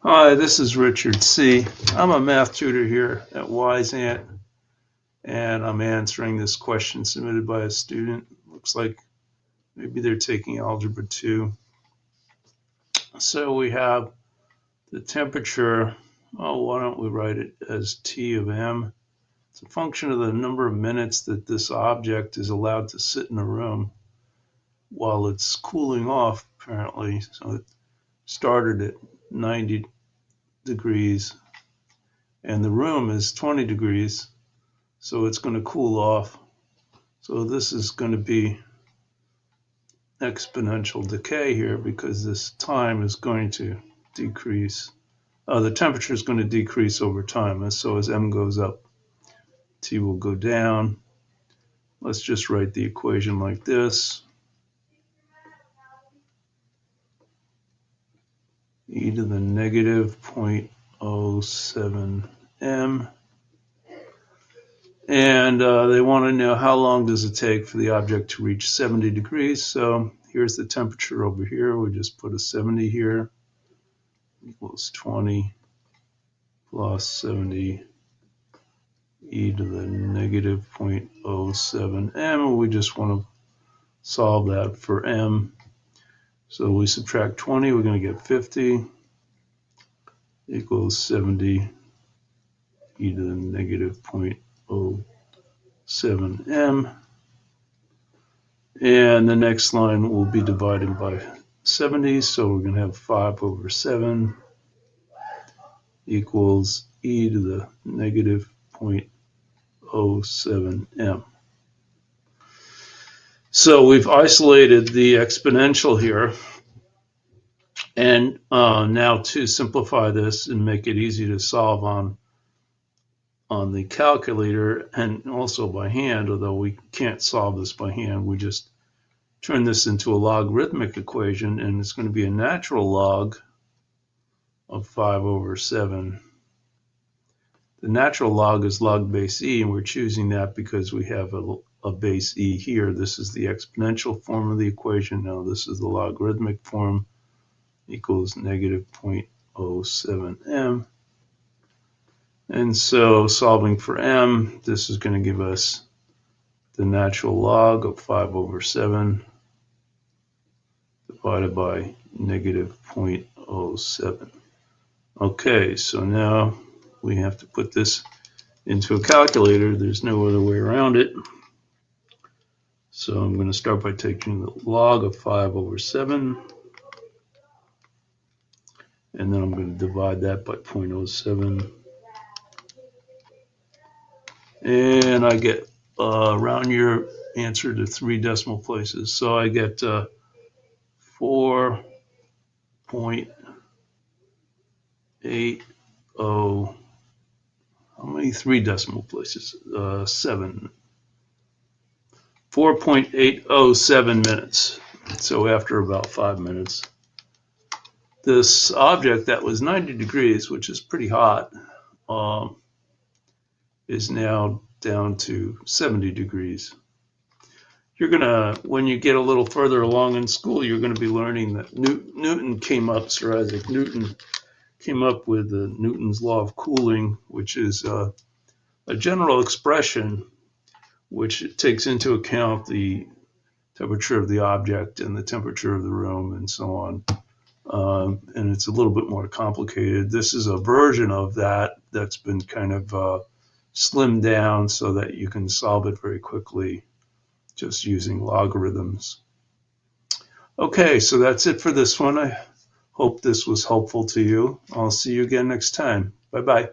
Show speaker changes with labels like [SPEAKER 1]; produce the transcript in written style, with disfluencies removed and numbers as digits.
[SPEAKER 1] Hi, this is Richard C. I'm a math tutor here at Wyzant, and I'm answering this question submitted by a student. Looks like maybe they're taking Algebra 2. So we have the temperature. Oh, why don't we write it as T of M? It's a function of the number of minutes that this object is allowed to sit in a room while it's cooling off, apparently. So it started at 90 degrees, and the room is 20 degrees. So it's going to cool off. So this is going to be exponential decay here because this time is going to decrease. The temperature is going to decrease over time. And so as M goes up, T will go down. Let's just write the equation like this. E to the negative 0.07 M. And they want to know how long does it take for the object to reach 70 degrees. So here's the temperature over here. We just put a 70 here, equals 20 plus 70 e to the negative 0.07 m. We just want to solve that for m. So we subtract 20, we're going to get 50 equals 70 e to the negative 0.07 m. And the next line will be divided by 70, so we're going to have 5 over 7 equals e to the negative 0.07 m. So we've isolated the exponential here. And now to simplify this and make it easy to solve on the calculator and also by hand, although we can't solve this by hand, we just turn this into a logarithmic equation, and it's going to be a natural log of 5 over 7. The natural log is log base e, and we're choosing that because we have a base e here. This is the exponential form of the equation. Now this is the logarithmic form, equals negative 0.07 m. And so solving for m, this is going to give us the natural log of 5 over 7 divided by negative 0.07. Okay, so now we have to put this into a calculator. There's no other way around it. So I'm going to start by taking the log of 5 over 7. And then I'm going to divide that by 0.07. And I get round your answer to 3 decimal places. So I get 4.80. How many 3 decimal places? 7. 4.807 minutes. So after about 5 minutes, this object that was 90 degrees, which is pretty hot, is now down to 70 degrees. You're gonna, when you get a little further along in school, you're gonna be learning that Newton came up, Sir Isaac Newton came up with Newton's law of cooling, which is a general expression which takes into account the temperature of the object and the temperature of the room and so on. And it's a little bit more complicated. This is a version of that that's been kind of slimmed down so that you can solve it very quickly just using logarithms. Okay, so that's it for this one. I hope this was helpful to you. I'll see you again next time. Bye-bye.